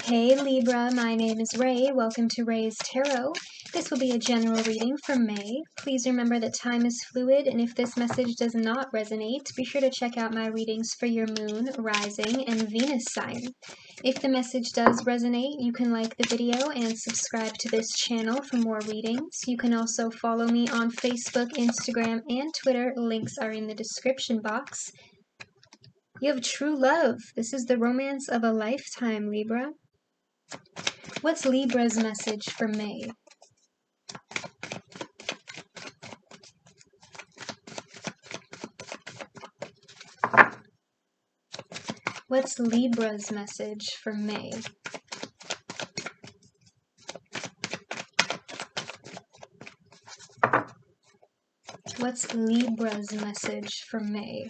Hey Libra, my name is Ray. Welcome to Ray's Tarot. This will be a general reading for May. Please remember that time is fluid, and if this message does not resonate, be sure to check out my readings for your moon, rising, and Venus sign. If the message does resonate, you can like the video and subscribe to this channel for more readings. You can also follow me on Facebook, Instagram, and Twitter. Links are in the description box. You have true love. This is the romance of a lifetime, Libra. What's Libra's message for May? What's Libra's message for May? What's Libra's message for May?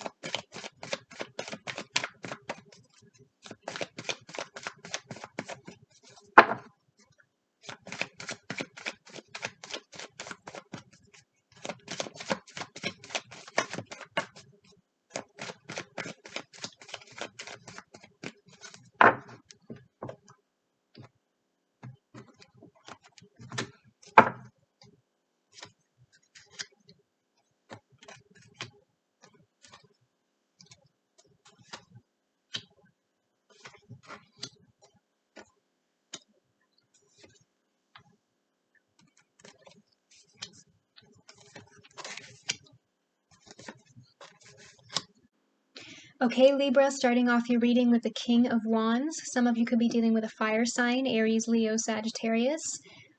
Okay, Libra, starting off your reading with the King of Wands. Some of you could be dealing with a fire sign, Aries, Leo, Sagittarius.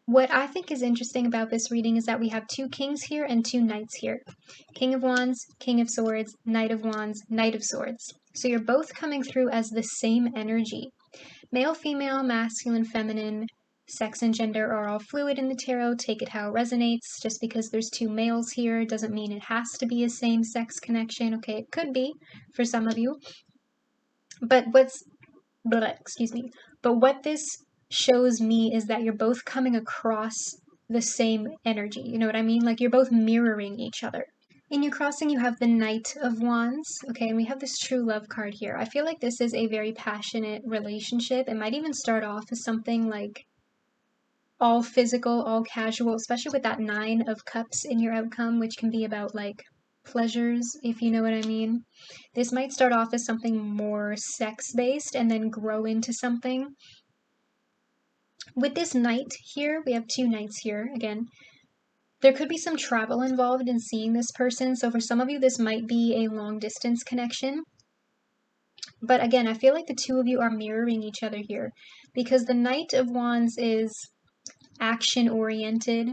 What I think is interesting about this reading is that we have two kings here and two knights here. King of Wands, King of Swords, Knight of Wands, Knight of Swords. So you're both coming through as the same energy. Male, female, masculine, feminine, sex and gender are all fluid in the tarot. Take it how it resonates. Just because there's two males here doesn't mean it has to be a same-sex connection. Okay, it could be for some of you. But what this shows me is that you're both coming across the same energy. You know what I mean? Like you're both mirroring each other. In your crossing, you have the Knight of Wands, okay, and we have this true love card here. I feel like this is a very passionate relationship. It might even start off as something like all physical, all casual, especially with that 9 of Cups in your outcome, which can be about like pleasures, if you know what I mean. This might start off as something more sex-based and then grow into something. With this Knight here, we have two Knights here, again. There could be some travel involved in seeing this person, so for some of you this might be a long-distance connection. But again, I feel like the two of you are mirroring each other here, because the Knight of Wands is action-oriented,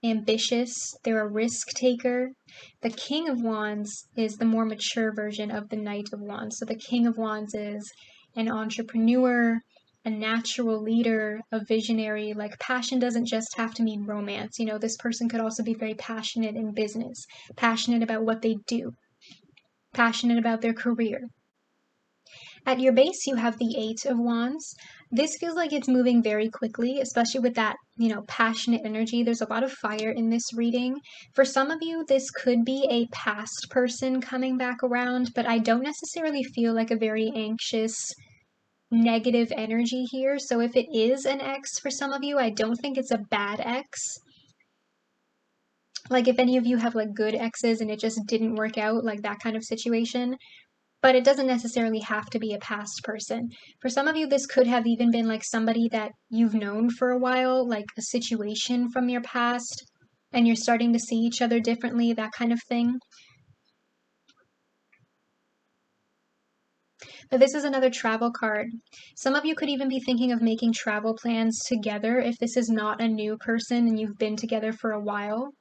ambitious, they're a risk-taker. The King of Wands is the more mature version of the Knight of Wands. So the King of Wands is an entrepreneur, a natural leader, a visionary. Like passion doesn't just have to mean romance. You know, this person could also be very passionate in business, passionate about what they do, passionate about their career. At your base, you have the 8 of Wands. This feels like it's moving very quickly, especially with that, you know, passionate energy. There's a lot of fire in this reading. For some of you, this could be a past person coming back around, but I don't necessarily feel like a very anxious, negative energy here. So if it is an ex for some of you, I don't think it's a bad ex. Like if any of you have like good exes and it just didn't work out, like that kind of situation. But it doesn't necessarily have to be a past person. For some of you, this could have even been like somebody that you've known for a while, like a situation from your past, and you're starting to see each other differently, that kind of thing. But this is another travel card. Some of you could even be thinking of making travel plans together if this is not a new person and you've been together for a while.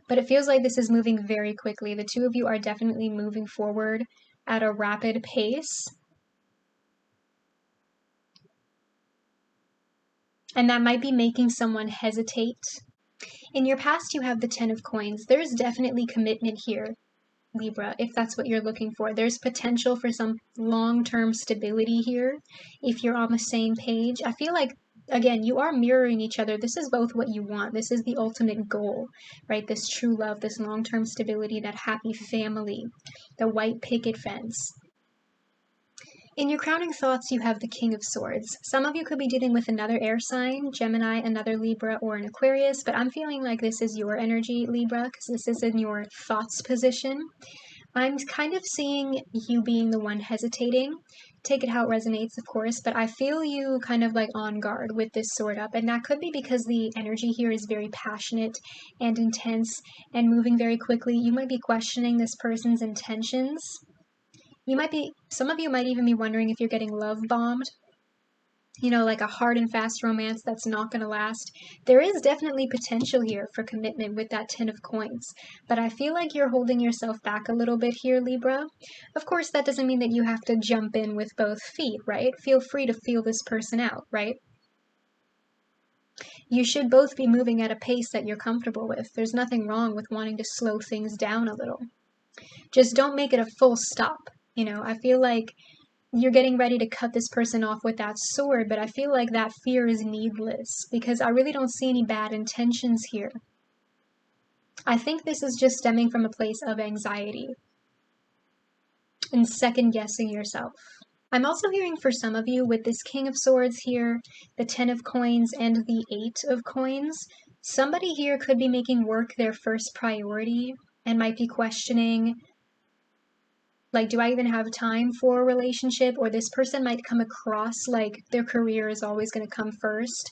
But it feels like this is moving very quickly. The two of you are definitely moving forward at a rapid pace. And that might be making someone hesitate. In your past, you have the 10 of Coins. There's definitely commitment here, Libra, if that's what you're looking for. There's potential for some long-term stability here if you're on the same page. I feel like, again, you are mirroring each other. This is both what you want. This is the ultimate goal, right? This true love, this long-term stability, that happy family, the white picket fence. In your crowning thoughts, you have the King of Swords. Some of you could be dealing with another air sign, Gemini, another Libra, or an Aquarius, but I'm feeling like this is your energy, Libra, because this is in your thoughts position. I'm kind of seeing you being the one hesitating. Take it how it resonates, of course, but I feel you kind of like on guard with this sword up, and that could be because the energy here is very passionate and intense and moving very quickly. You might be questioning this person's intentions. Some of you might even be wondering if you're getting love bombed. You know, like a hard and fast romance that's not going to last. There is definitely potential here for commitment with that 10 of coins, but I feel like you're holding yourself back a little bit here, Libra. Of course, that doesn't mean that you have to jump in with both feet, right? Feel free to feel this person out, right? You should both be moving at a pace that you're comfortable with. There's nothing wrong with wanting to slow things down a little. Just don't make it a full stop. You know, I feel like you're getting ready to cut this person off with that sword, but I feel like that fear is needless because I really don't see any bad intentions here. I think this is just stemming from a place of anxiety and second-guessing yourself. I'm also hearing for some of you with this King of Swords here, the 10 of coins, and the 8 of coins, somebody here could be making work their first priority and might be questioning, like, do I even have time for a relationship? Or this person might come across like their career is always going to come first.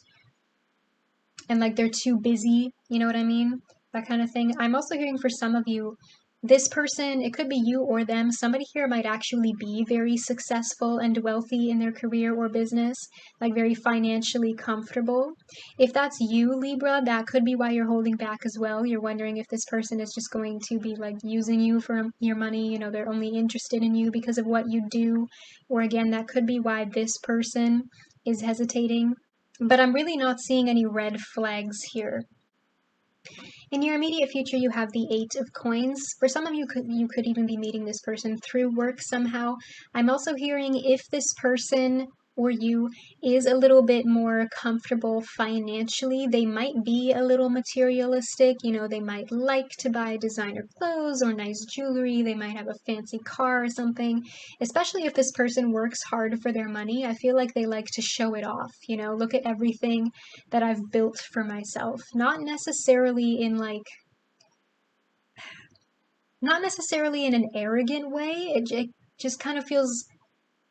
And like they're too busy, you know what I mean? That kind of thing. I'm also hearing for some of you, this person, it could be you or them, somebody here might actually be very successful and wealthy in their career or business, like very financially comfortable. If that's you, Libra, that could be why you're holding back as well. You're wondering if this person is just going to be like using you for your money, you know, they're only interested in you because of what you do. Or again, that could be why this person is hesitating. But I'm really not seeing any red flags here. In your immediate future, you have the 8 of coins. For some of you, you could even be meeting this person through work somehow. I'm also hearing if this person or you is a little bit more comfortable financially, they might be a little materialistic. You know, they might like to buy designer clothes or nice jewelry. They might have a fancy car or something. Especially if this person works hard for their money, I feel like they like to show it off. You know, look at everything that I've built for myself. Not necessarily in an arrogant way. It just kind of feels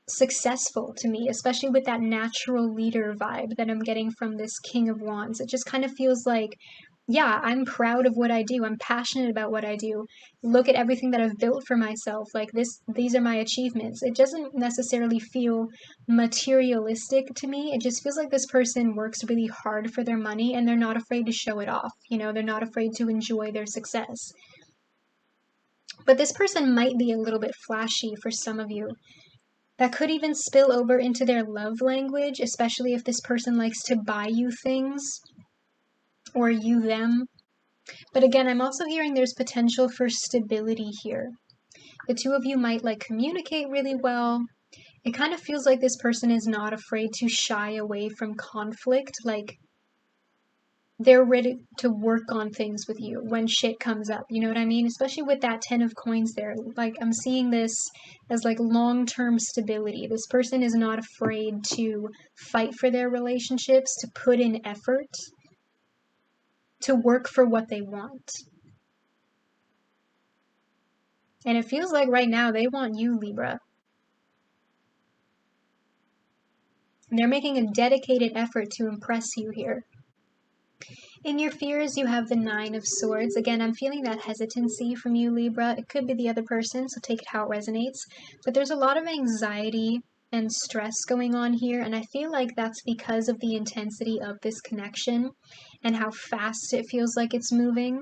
successful to me, especially with that natural leader vibe that I'm getting from this King of Wands. It just kind of feels like, yeah, I'm proud of what I do. I'm passionate about what I do. Look at everything that I've built for myself. Like these are my achievements. It doesn't necessarily feel materialistic to me. It just feels like this person works really hard for their money and they're not afraid to show it off. You know, they're not afraid to enjoy their success. But this person might be a little bit flashy for some of you. That could even spill over into their love language, especially if this person likes to buy you things or you them. But again, I'm also hearing there's potential for stability here. The two of you might like communicate really well. It kind of feels like this person is not afraid to shy away from conflict. Like they're ready to work on things with you when shit comes up, you know what I mean? Especially with that 10 of coins there. Like I'm seeing this as like long-term stability. This person is not afraid to fight for their relationships, to put in effort, to work for what they want. And it feels like right now they want you, Libra. They're making a dedicated effort to impress you here. In your fears, you have the 9 of Swords. Again, I'm feeling that hesitancy from you, Libra. It could be the other person, so take it how it resonates. But there's a lot of anxiety and stress going on here, and I feel like that's because of the intensity of this connection and how fast it feels like it's moving.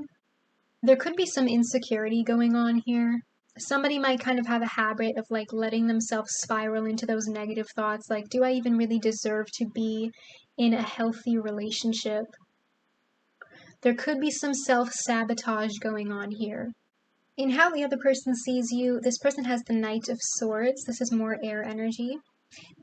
There could be some insecurity going on here. Somebody might kind of have a habit of like letting themselves spiral into those negative thoughts, like, do I even really deserve to be in a healthy relationship? There could be some self-sabotage going on here. In how the other person sees you, this person has the Knight of Swords. This is more air energy.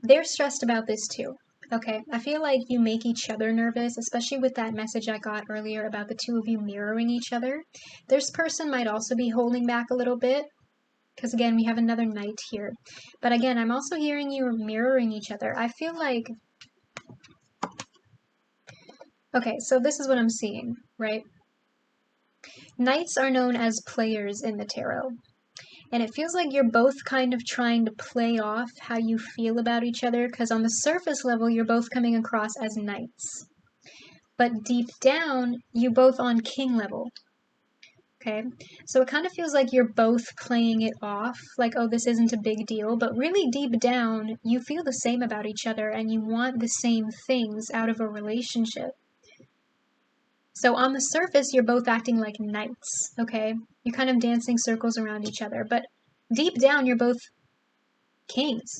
They're stressed about this too. Okay, I feel like you make each other nervous, especially with that message I got earlier about the two of you mirroring each other. This person might also be holding back a little bit. because again, we have another Knight here. But again, I'm also hearing you mirroring each other. I feel like, okay, so this is what I'm seeing, right? Knights are known as players in the tarot. And it feels like you're both kind of trying to play off how you feel about each other, because on the surface level, you're both coming across as knights. But deep down, you both on king level. Okay? So it kind of feels like you're both playing it off, like, oh, this isn't a big deal, but really deep down, you feel the same about each other and you want the same things out of a relationship. So on the surface, you're both acting like knights, okay? You're kind of dancing circles around each other, but deep down, you're both kings.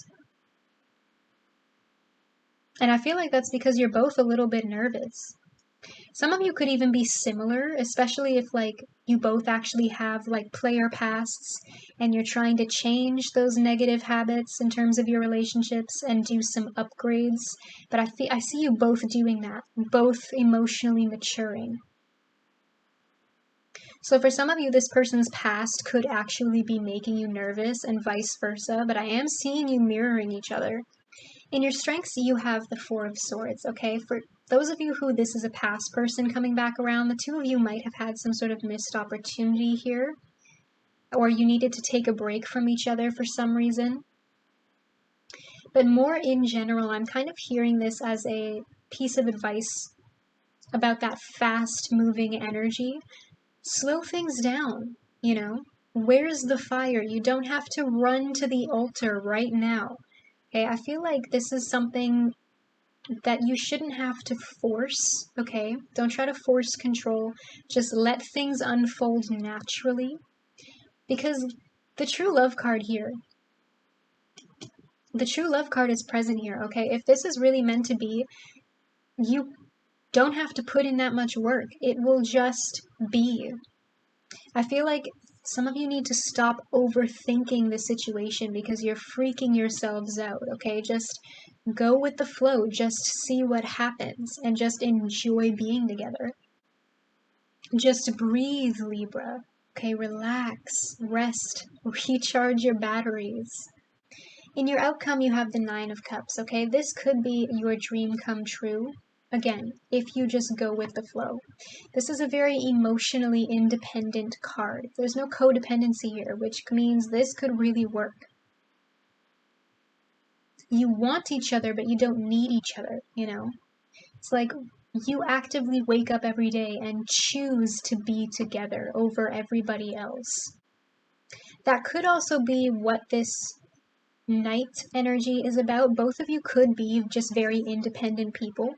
And I feel like that's because you're both a little bit nervous. Some of you could even be similar, especially if like you both actually have like player pasts and you're trying to change those negative habits in terms of your relationships and do some upgrades. But I see you both doing that, both emotionally maturing. So for some of you, this person's past could actually be making you nervous and vice versa, but I am seeing you mirroring each other. In your strengths, you have the Four of Swords, okay? For those of you who this is a past person coming back around, the two of you might have had some sort of missed opportunity here, or you needed to take a break from each other for some reason. But more in general, I'm kind of hearing this as a piece of advice about that fast-moving energy. Slow things down, you know? Where's the fire? You don't have to run to the altar right now. Okay, I feel like this is something that you shouldn't have to force, okay? Don't try to force control. Just let things unfold naturally. Because the true love card here, the true love card is present here, okay? If this is really meant to be, you don't have to put in that much work. It will just be. I feel like some of you need to stop overthinking the situation because you're freaking yourselves out, okay? Just go with the flow, just see what happens, and just enjoy being together. Just breathe, Libra. Okay, relax, rest, recharge your batteries. In your outcome, you have the Nine of Cups, okay? This could be your dream come true. Again, if you just go with the flow. This is a very emotionally independent card. There's no codependency here, which means this could really work. You want each other, but you don't need each other, you know? It's like you actively wake up every day and choose to be together over everybody else. That could also be what this Knight energy is about. Both of you could be just very independent people.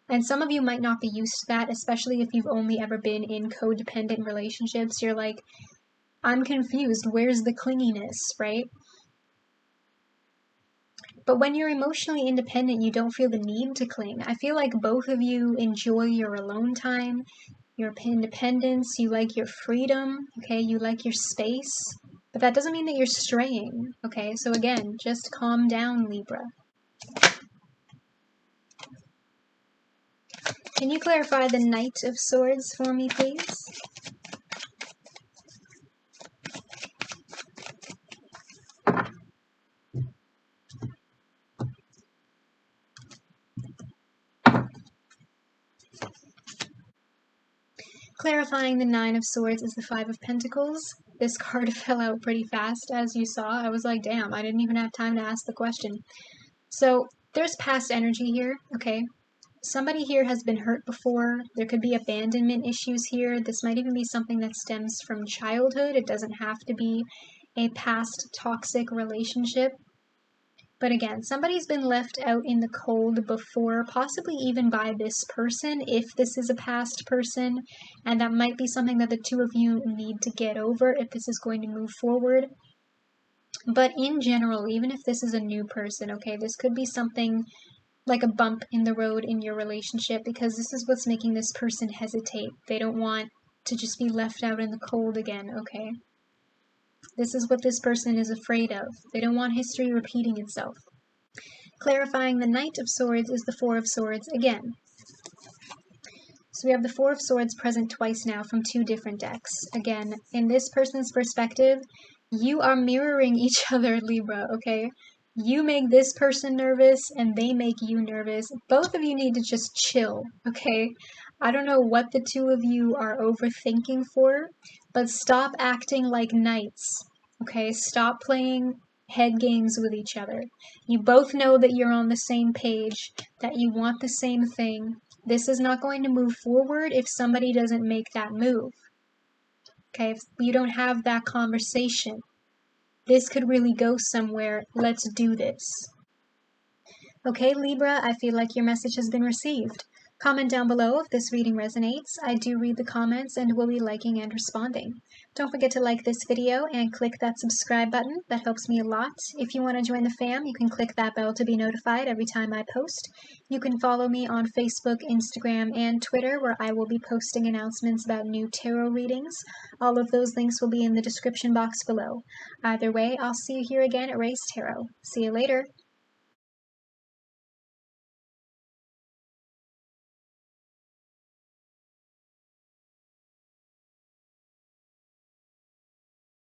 And some of you might not be used to that, especially if you've only ever been in codependent relationships. You're like, I'm confused, where's the clinginess, right? But when you're emotionally independent, you don't feel the need to cling. I feel like both of you enjoy your alone time, your independence, you like your freedom, okay? You like your space. But that doesn't mean that you're straying, okay? So again, just calm down, Libra. Can you clarify the Knight of Swords for me, please? Clarifying the Nine of Swords is the Five of Pentacles. This card fell out pretty fast, as you saw. I was like, damn, I didn't even have time to ask the question. So, there's past energy here, okay? Somebody here has been hurt before. There could be abandonment issues here. This might even be something that stems from childhood. It doesn't have to be a past toxic relationship. But again, somebody's been left out in the cold before, possibly even by this person, if this is a past person, and that might be something that the two of you need to get over if this is going to move forward. But in general, even if this is a new person, okay, this could be something like a bump in the road in your relationship, because this is what's making this person hesitate. They don't want to just be left out in the cold again, okay? This is what this person is afraid of. They don't want history repeating itself. Clarifying the Knight of Swords is the Four of Swords again. So we have the Four of Swords present twice now from two different decks. Again, in this person's perspective, You are mirroring each other, Libra, okay? You make this person nervous and they make you nervous. Both of you need to just chill, okay? I don't know what the two of you are overthinking for, but stop acting like knights, okay? Stop playing head games with each other. You both know that you're on the same page, that you want the same thing. This is not going to move forward if somebody doesn't make that move, okay? If you don't have that conversation. This could really go somewhere. Let's do this. Okay, Libra, I feel like your message has been received. Comment down below if this reading resonates. I do read the comments and will be liking and responding. Don't forget to like this video and click that subscribe button. That helps me a lot. If you want to join the fam, you can click that bell to be notified every time I post. You can follow me on Facebook, Instagram, and Twitter, where I will be posting announcements about new tarot readings. All of those links will be in the description box below. Either way, I'll see you here again at Race Tarot. See you later.